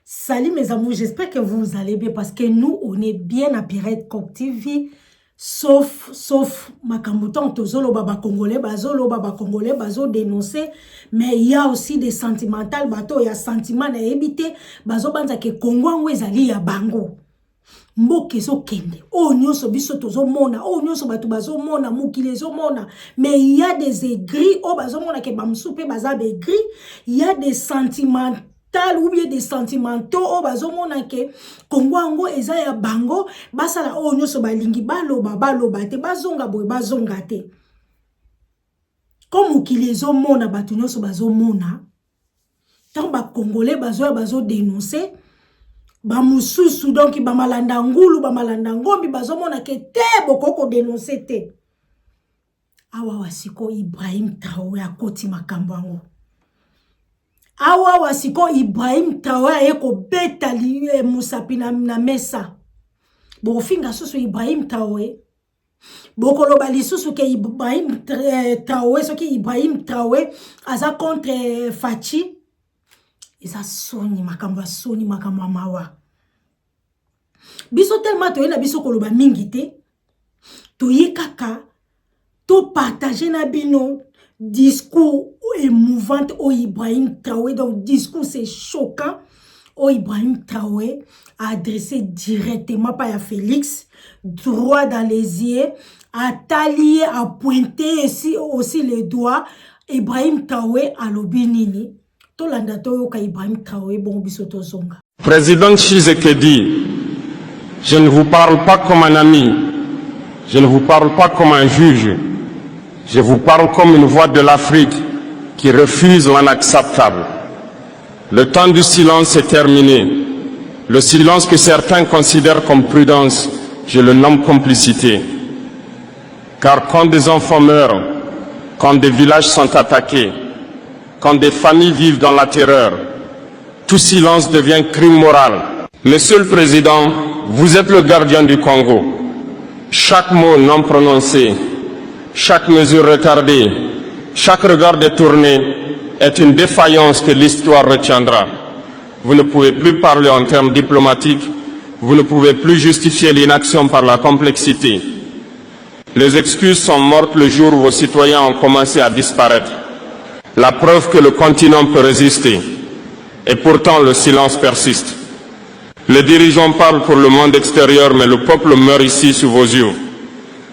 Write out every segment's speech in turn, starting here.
Salut mes amours, j'espère que vous allez bien parce que nous, on est bien à Pirate Cop TV. Sauf Makambutan, Tozolo Baba Congolais, Bazo dénoncer. Mais il y a aussi des sentimentales, bateau, il y a sentiments à éviter. Bazo Banza ke Congo, Wezali, ya Bango. Mboke zo kende. Oh, nyonso biso tozo mona. Oh, nyonso batu bazo mona. Mukile zo mona. Mais il y a des aigris. Oh, bazo mona ke bamsoupe baza aigris. Il y a des sentiments. Ou bien des sentimentaux o bazomona ke Kongo ango eza ya bango basala o nyoso balingi baloba te bazonga boy bazonga te comme ki les mona batu nyoso bazomona tant ba congolais bazo dénoncer ba mususu donc ba malanda ngulu ba malanda ngombi bazomona ke te bokoko dénoncer te awa wasiko Ibrahim Traoré akoti makambo ango. Awa wasiko Ibrahim Traoré eko beta liye musapi na mesa. Bo finga susu Ibrahim Traoré. Boko loba lisusu ke Ibrahim Traoré soki Ibrahim Traoré aza contre Fachi. Eza soni makambo mawa. Biso tellement toyena biso koloba mingi te. Toye kaka to partager na bino discours émouvant au Ibrahim Traoré. Donc discours c'est choquant au Ibrahim Traoré a adressé directement par à Félix, droit dans les yeux, à talier, à pointer aussi les doigts. Ibrahim Traoré à l'obinini. Tout l'andato ka Ibrahim Traoré bon bisoto zonga. Président Tshisekedi, je ne vous parle pas comme un ami, je ne vous parle pas comme un juge. Je vous parle comme une voix de l'Afrique qui refuse l'inacceptable. Le temps du silence est terminé. Le silence que certains considèrent comme prudence, je le nomme complicité. Car quand des enfants meurent, quand des villages sont attaqués, quand des familles vivent dans la terreur, tout silence devient crime moral. Monsieur le Président, vous êtes le gardien du Congo. Chaque mot non prononcé, chaque mesure retardée, chaque regard détourné est une défaillance que l'histoire retiendra. Vous ne pouvez plus parler en termes diplomatiques, vous ne pouvez plus justifier l'inaction par la complexité. Les excuses sont mortes le jour où vos citoyens ont commencé à disparaître. La preuve que le continent peut résister. Et pourtant le silence persiste. Les dirigeants parlent pour le monde extérieur, mais le peuple meurt ici sous vos yeux.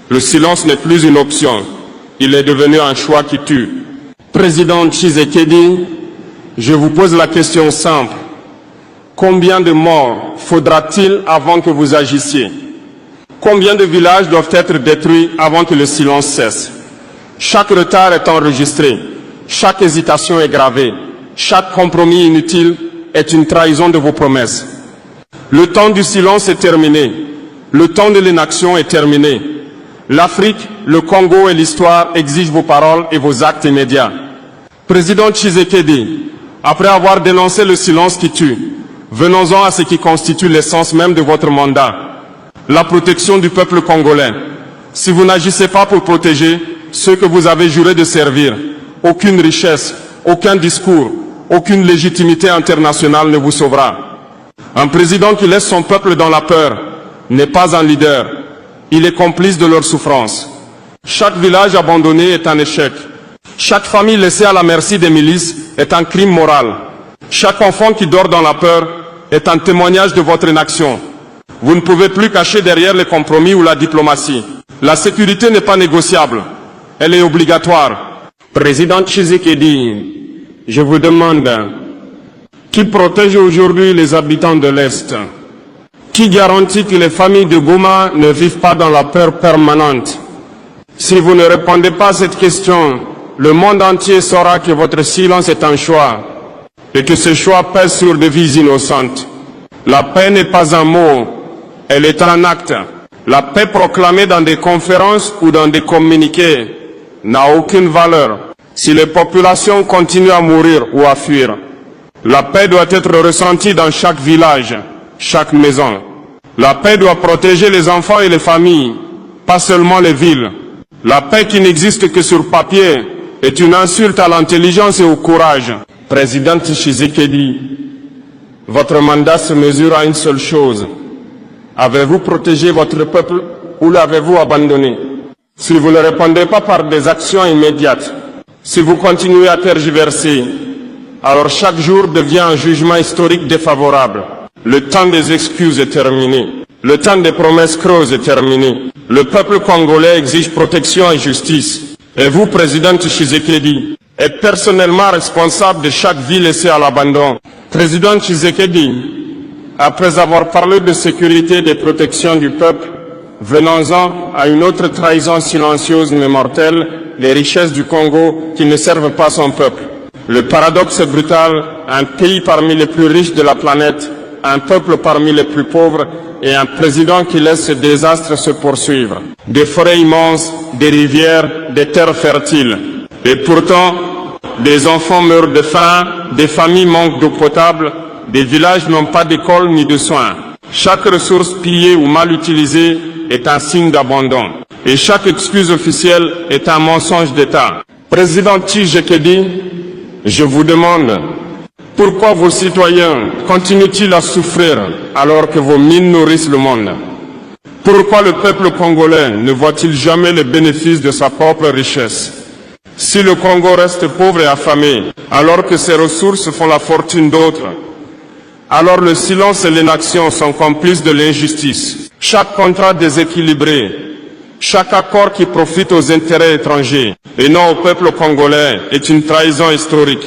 Le silence n'est plus une option, il est devenu un choix qui tue. Président Tshisekedi, je vous pose la question simple. Combien de morts faudra-t-il avant que vous agissiez? Combien de villages doivent être détruits avant que le silence cesse? Chaque retard est enregistré, chaque hésitation est gravée, chaque compromis inutile est une trahison de vos promesses. Le temps du silence est terminé, le temps de l'inaction est terminé. L'Afrique, le Congo et l'histoire exigent vos paroles et vos actes immédiats. Président Tshisekedi, après avoir dénoncé le silence qui tue, venons-en à ce qui constitue l'essence même de votre mandat, la protection du peuple congolais. Si vous n'agissez pas pour protéger ceux que vous avez juré de servir, aucune richesse, aucun discours, aucune légitimité internationale ne vous sauvera. Un président qui laisse son peuple dans la peur n'est pas un leader. Il est complice de leur souffrance. Chaque village abandonné est un échec. Chaque famille laissée à la merci des milices est un crime moral. Chaque enfant qui dort dans la peur est un témoignage de votre inaction. Vous ne pouvez plus cacher derrière les compromis ou la diplomatie. La sécurité n'est pas négociable. Elle est obligatoire. Président Tshisekedi, je vous demande, qui protège aujourd'hui les habitants de l'Est? Qui garantit que les familles de Goma ne vivent pas dans la peur permanente? Si vous ne répondez pas à cette question, le monde entier saura que votre silence est un choix et que ce choix pèse sur des vies innocentes. La paix n'est pas un mot, elle est un acte. La paix proclamée dans des conférences ou dans des communiqués n'a aucune valeur si les populations continuent à mourir ou à fuir. La paix doit être ressentie dans chaque village, chaque maison. La paix doit protéger les enfants et les familles, pas seulement les villes. La paix qui n'existe que sur papier est une insulte à l'intelligence et au courage. Président Tshisekedi, Votre mandat se mesure à une seule chose. Avez-vous protégé votre peuple ou l'avez-vous abandonné? Si vous ne répondez pas par des actions immédiates, si vous continuez à tergiverser, alors chaque jour devient un jugement historique défavorable. Le temps des excuses est terminé. Le temps des promesses creuses est terminé. Le peuple congolais exige protection et justice. Et vous, président Tshisekedi, êtes personnellement responsable de chaque vie laissée à l'abandon. Président Tshisekedi, après avoir parlé de sécurité et de protection du peuple, venons-en à une autre trahison silencieuse mais mortelle, les richesses du Congo qui ne servent pas son peuple. Le paradoxe est brutal, un pays parmi les plus riches de la planète, un peuple parmi les plus pauvres et un président qui laisse ce désastre se poursuivre. Des forêts immenses, des rivières, des terres fertiles. Et pourtant, des enfants meurent de faim, des familles manquent d'eau potable, des villages n'ont pas d'école ni de soins. Chaque ressource pillée ou mal utilisée est un signe d'abandon. Et chaque excuse officielle est un mensonge d'État. Président Tshisekedi, je vous demande, pourquoi vos citoyens continuent-ils à souffrir alors que vos mines nourrissent le monde? Pourquoi le peuple congolais ne voit-il jamais les bénéfices de sa propre richesse? Si le Congo reste pauvre et affamé, alors que ses ressources font la fortune d'autres, alors le silence et l'inaction sont complices de l'injustice. Chaque contrat déséquilibré, chaque accord qui profite aux intérêts étrangers et non au peuple congolais est une trahison historique.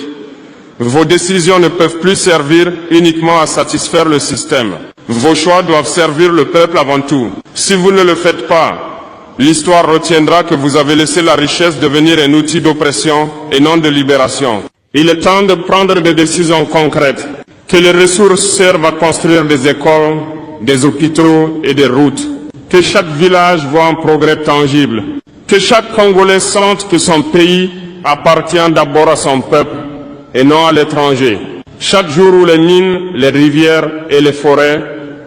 Vos décisions ne peuvent plus servir uniquement à satisfaire le système. Vos choix doivent servir le peuple avant tout. Si vous ne le faites pas, l'histoire retiendra que vous avez laissé la richesse devenir un outil d'oppression et non de libération. Il est temps de prendre des décisions concrètes. Que les ressources servent à construire des écoles, des hôpitaux et des routes. Que chaque village voit un progrès tangible. Que chaque Congolais sente que son pays appartient d'abord à son peuple et non à l'étranger. Chaque jour où les mines, les rivières et les forêts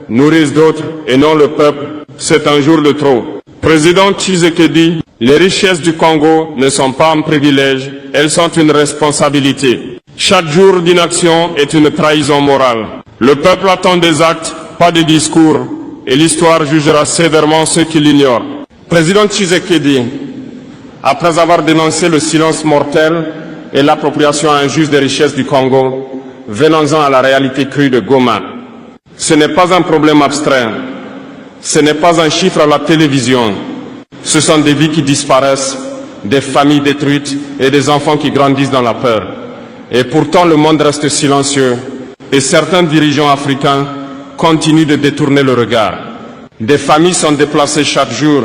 nourrissent d'autres et non le peuple, c'est un jour de trop. Président Tshisekedi, les richesses du Congo ne sont pas un privilège, elles sont une responsabilité. Chaque jour d'inaction est une trahison morale. Le peuple attend des actes, pas des discours, et l'histoire jugera sévèrement ceux qui l'ignorent. Président Tshisekedi, après avoir dénoncé le silence mortel et l'appropriation injuste des richesses du Congo, venons-en à la réalité crue de Goma. Ce n'est pas un problème abstrait, ce n'est pas un chiffre à la télévision, ce sont des vies qui disparaissent, des familles détruites et des enfants qui grandissent dans la peur. Et pourtant le monde reste silencieux et certains dirigeants africains continuent de détourner le regard. Des familles sont déplacées chaque jour,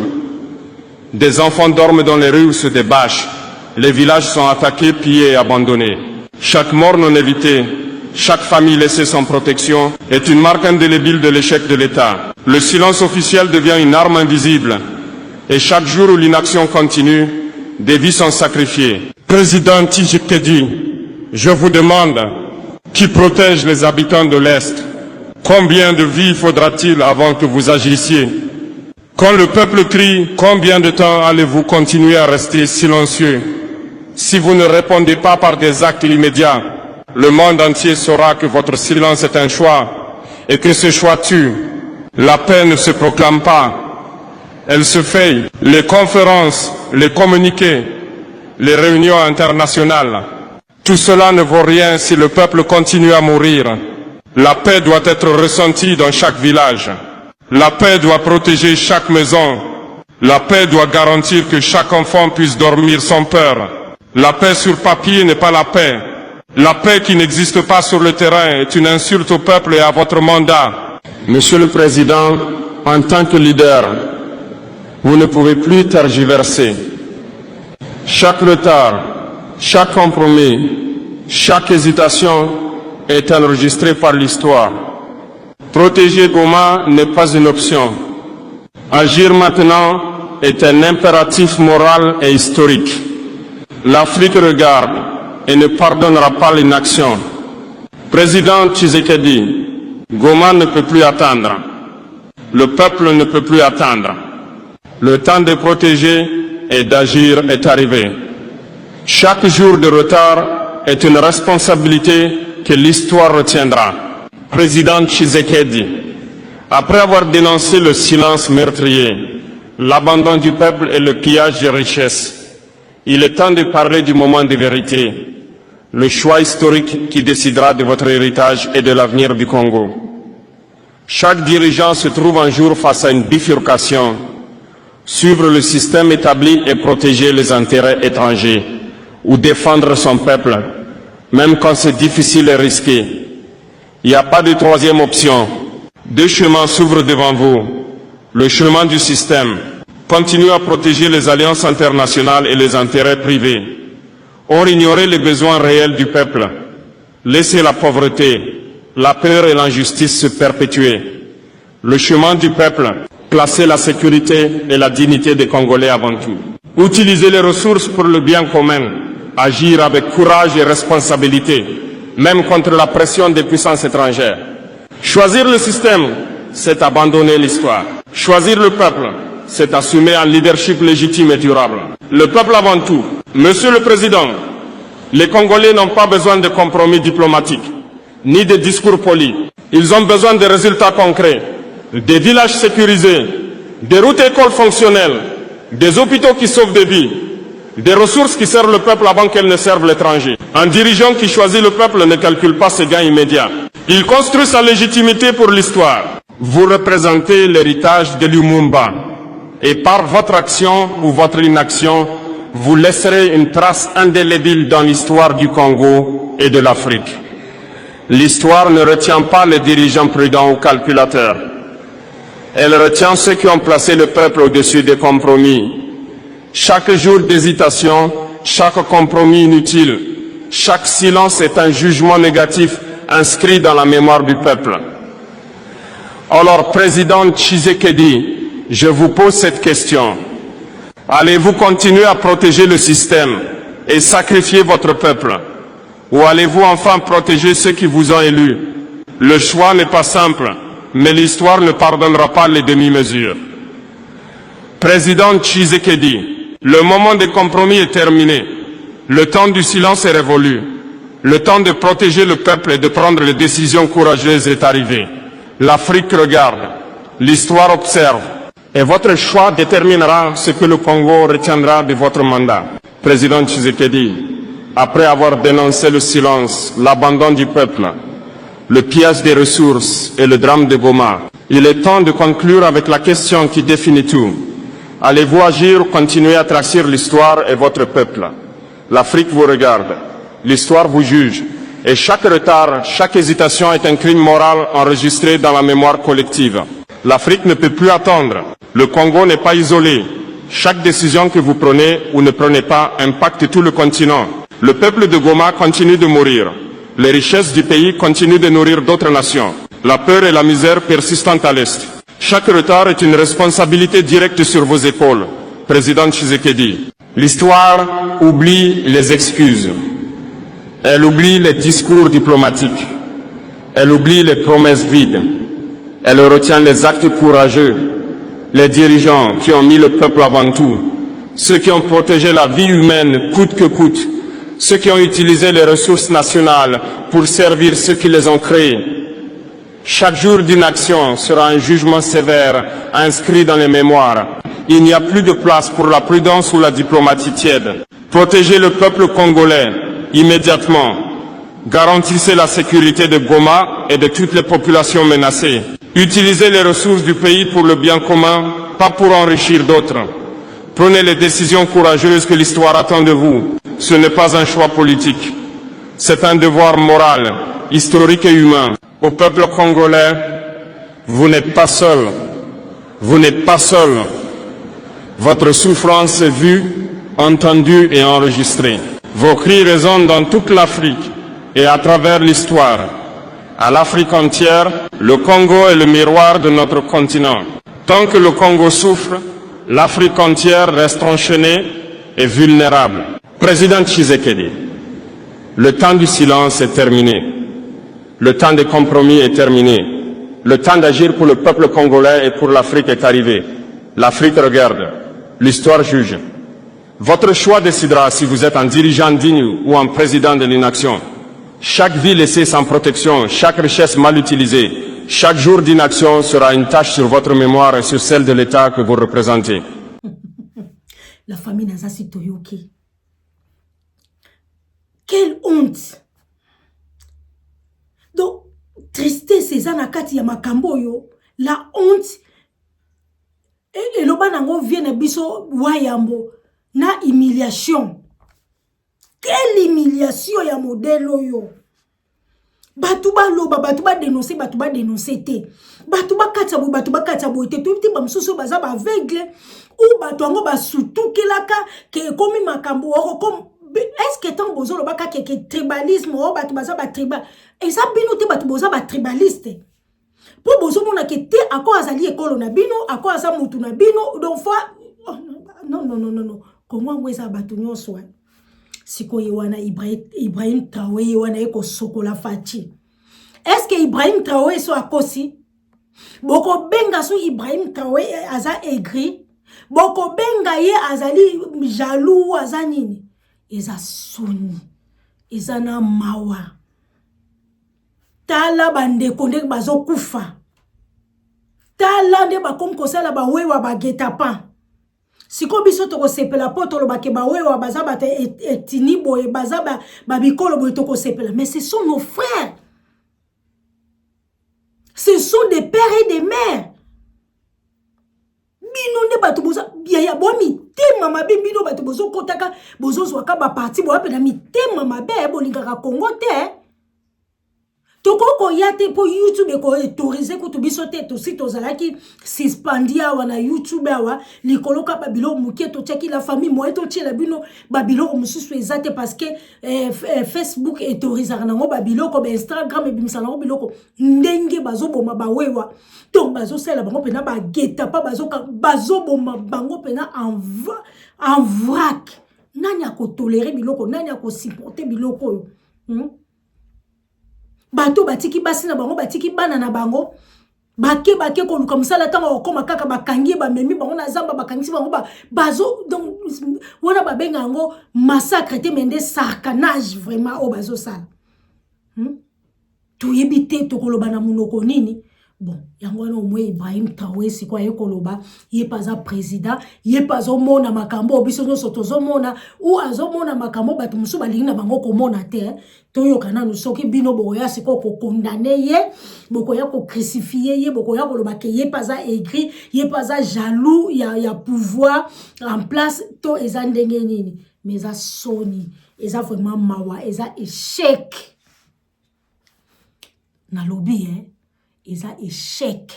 des enfants dorment dans les rues ou se débâchent, les villages sont attaqués, pillés et abandonnés. Chaque mort non évitée, chaque famille laissée sans protection est une marque indélébile de l'échec de l'État. Le silence officiel devient une arme invisible et chaque jour où l'inaction continue, des vies sont sacrifiées. Président Tshisekedi, je vous demande, qui protège les habitants de l'Est? Combien de vies faudra-t-il avant que vous agissiez? Quand le peuple crie, combien de temps allez-vous continuer à rester silencieux? Si vous ne répondez pas par des actes immédiats, le monde entier saura que votre silence est un choix et que ce choix tue. La paix ne se proclame pas, elle se fait. Les conférences, les communiqués, les réunions internationales, tout cela ne vaut rien si le peuple continue à mourir. La paix doit être ressentie dans chaque village. La paix doit protéger chaque maison. La paix doit garantir que chaque enfant puisse dormir sans peur. La paix sur papier n'est pas la paix. La paix qui n'existe pas sur le terrain est une insulte au peuple et à votre mandat. Monsieur le Président, en tant que leader, vous ne pouvez plus tergiverser. Chaque retard, chaque compromis, chaque hésitation est enregistré par l'histoire. Protéger Goma n'est pas une option. Agir maintenant est un impératif moral et historique. L'Afrique regarde et ne pardonnera pas l'inaction. Président Tshisekedi, Goma ne peut plus attendre. Le peuple ne peut plus attendre. Le temps de protéger et d'agir est arrivé. Chaque jour de retard est une responsabilité que l'histoire retiendra. Président Tshisekedi, après avoir dénoncé le silence meurtrier, l'abandon du peuple et le pillage des richesses, il est temps de parler du moment de vérité, le choix historique qui décidera de votre héritage et de l'avenir du Congo. Chaque dirigeant se trouve un jour face à une bifurcation, suivre le système établi et protéger les intérêts étrangers, ou défendre son peuple, même quand c'est difficile et risqué. Il n'y a pas de troisième option. Deux chemins s'ouvrent devant vous. Le chemin du système. Continuez à protéger les alliances internationales et les intérêts privés. Or, ignorer les besoins réels du peuple. Laissez la pauvreté, la peur et l'injustice se perpétuer. Le chemin du peuple. Placer la sécurité et la dignité des Congolais avant tout. Utiliser les ressources pour le bien commun. Agir avec courage et responsabilité, même contre la pression des puissances étrangères. Choisir le système, c'est abandonner l'histoire. Choisir le peuple, c'est assumer un leadership légitime et durable. Le peuple avant tout. Monsieur le Président, les Congolais n'ont pas besoin de compromis diplomatiques, ni de discours polis. Ils ont besoin de résultats concrets, des villages sécurisés, des routes écoles fonctionnelles, des hôpitaux qui sauvent des vies, des ressources qui servent le peuple avant qu'elles ne servent l'étranger. Un dirigeant qui choisit le peuple ne calcule pas ses gains immédiats. Il construit sa légitimité pour l'histoire. Vous représentez l'héritage de Lumumba. Et par votre action ou votre inaction, vous laisserez une trace indélébile dans l'histoire du Congo et de l'Afrique. L'histoire ne retient pas les dirigeants prudents ou calculateurs. Elle retient ceux qui ont placé le peuple au-dessus des compromis. Chaque jour d'hésitation, chaque compromis inutile, chaque silence est un jugement négatif inscrit dans la mémoire du peuple. Alors, Président Tshisekedi, je vous pose cette question. Allez-vous continuer à protéger le système et sacrifier votre peuple? Ou allez-vous enfin protéger ceux qui vous ont élus? Le choix n'est pas simple, mais l'histoire ne pardonnera pas les demi-mesures. Président Tshisekedi, le moment des compromis est terminé. Le temps du silence est révolu. Le temps de protéger le peuple et de prendre les décisions courageuses est arrivé. L'Afrique regarde, l'histoire observe, et votre choix déterminera ce que le Congo retiendra de votre mandat. Président Tshisekedi, après avoir dénoncé le silence, l'abandon du peuple, le pillage des ressources et le drame de Goma, il est temps de conclure avec la question qui définit tout. Allez-vous agir ou continuer à tracir l'histoire et votre peuple? L'Afrique vous regarde, l'histoire vous juge, et chaque retard, chaque hésitation est un crime moral enregistré dans la mémoire collective. L'Afrique ne peut plus attendre. Le Congo n'est pas isolé. Chaque décision que vous prenez ou ne prenez pas impacte tout le continent. Le peuple de Goma continue de mourir. Les richesses du pays continuent de nourrir d'autres nations. La peur et la misère persistent à l'Est. Chaque retard est une responsabilité directe sur vos épaules, Président Tshisekedi. L'histoire oublie les excuses. Elle oublie les discours diplomatiques. Elle oublie les promesses vides. Elle retient les actes courageux, les dirigeants qui ont mis le peuple avant tout, ceux qui ont protégé la vie humaine coûte que coûte, ceux qui ont utilisé les ressources nationales pour servir ceux qui les ont créées. Chaque jour d'inaction sera un jugement sévère inscrit dans les mémoires. Il n'y a plus de place pour la prudence ou la diplomatie tiède. Protégez le peuple congolais immédiatement. Garantissez la sécurité de Goma et de toutes les populations menacées. Utilisez les ressources du pays pour le bien commun, pas pour enrichir d'autres. Prenez les décisions courageuses que l'histoire attend de vous. Ce n'est pas un choix politique. C'est un devoir moral, historique et humain. Au peuple congolais, vous n'êtes pas seul. Vous n'êtes pas seul. Votre souffrance est vue, entendue et enregistrée. Vos cris résonnent dans toute l'Afrique et à travers l'histoire. À l'Afrique entière, le Congo est le miroir de notre continent. Tant que le Congo souffre, l'Afrique entière reste enchaînée et vulnérable. Président Tshisekedi, le temps du silence est terminé. Le temps des compromis est terminé. Le temps d'agir pour le peuple congolais et pour l'Afrique est arrivé. L'Afrique regarde. L'histoire juge. Votre choix décidera si vous êtes un dirigeant digne ou un président de l'inaction. Chaque vie laissée sans protection, chaque richesse mal utilisée, chaque jour d'inaction sera une tâche sur votre mémoire et sur celle de l'État que vous représentez. La famille Nazasi Toyoki. Quelle honte! Donc, tristesse, c'est na kati ya makambo yo. La honte. Et le banango vient na biso wayambo. Na humiliation. Quelle humiliation ya modèle yo. Batuba loba, batuba dénoncer te. Batuba katsabo te. Tout petit bamsuso baza ba aveugle. Ou batuango ba surtout kelaka ke komi makambo comme est-ce que tant bozo lo baka ke tribalisme o batu baza ba tribal. Et ça bino te batu boza ba tribaliste. Po bozo mona ke te ako azali ekolo na bino, ako aza mutu na bino, donc fois non. Comment ngweza batu nyonso. Siko yewana Ibrahim Traoré yewana eko sokola fachi. Est-ce que Ibrahim Traoré so akosi? Boko benga so Ibrahim Traoré aza aigri. Boko benga ye azali jaloux aza nini? Eza soni. Eza na mawa. Tala bande konde bazo kufa. Tala nde bakom kosala ba wewa ba getapan. Siko biso toko sepela poto lo bake ba wewa baza ba etini boye baza ba bikolo boye toko sepela. Mais ce sont nos frères. Ce sont des pères et des mères. Bino ne batu boza biaya bomi tema mabe bino batu bozo kotaka bozo zwaka ba parti bo apena mi tema mabe bolingaka Congo te. Toko ko yate po YouTube ko autoriser ko to biso te to site ozalaki suspendia wana YouTube awa likoloka babilo muke to cheki la famille mo eto tchela bino babilo mususu ezate parce que Facebook autorisera nango babilo ko Instagram ebimisa nango biloko ndenge bazoboma bawewa donc bazosala bango pena ba geta pa bazoboma bango pena en vrac. Nani ako tolérer biloko, nani ako supporter biloko yo. Bato batiki basi na bango, batiki bana na bango. Bake ko luka musala tanga okoma kaka bakangi ba memi bango na zamba bakangi bango bazo donc wana babenga ngo massacre te mende sarcanage vraiment o bazo sala. Tu yebite to koloba na munoko nini? Bon, yango na omwe Ibrahim Traoré siko ayekoloba ye paza président, ye pazo mona makambo biso nyo sotozo mona ou azomona makambo batu musu balingi na bango komona te. Toyo kana no soki bino boya siko ko condamner ye, boko ya ko crucifier ye, boko ya koloba ke ye paza aigri, ye paza jaloux ya pouvoir en place to eza ndenge nini. Mais eza soni, eza vraiment mawa, eza échec. Na lobby eza échec.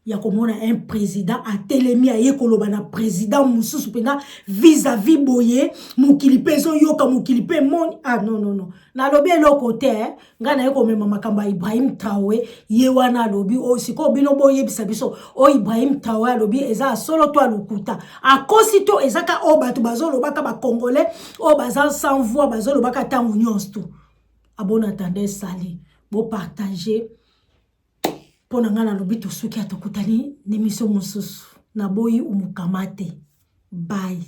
Ya komona un président a telemi aye koloba na président mususu pena vis-à-vis boye mukili peso yoka mukili pe mon non na lobi eloko te nga na yeko mema makamba Ibrahim Traoré ye wana lobi o siko bino boye bisabiso o Ibrahim Traoré lobi eza solo to alukuta akosito ezaka o batu bazolo baka ba congolais o bazan sans voix bazolo baka tangu nyonso tu abona attendez sali bo partager. Pona ngana lobi to suki atokutani n'émission mususu na boyi umukamate. Bye.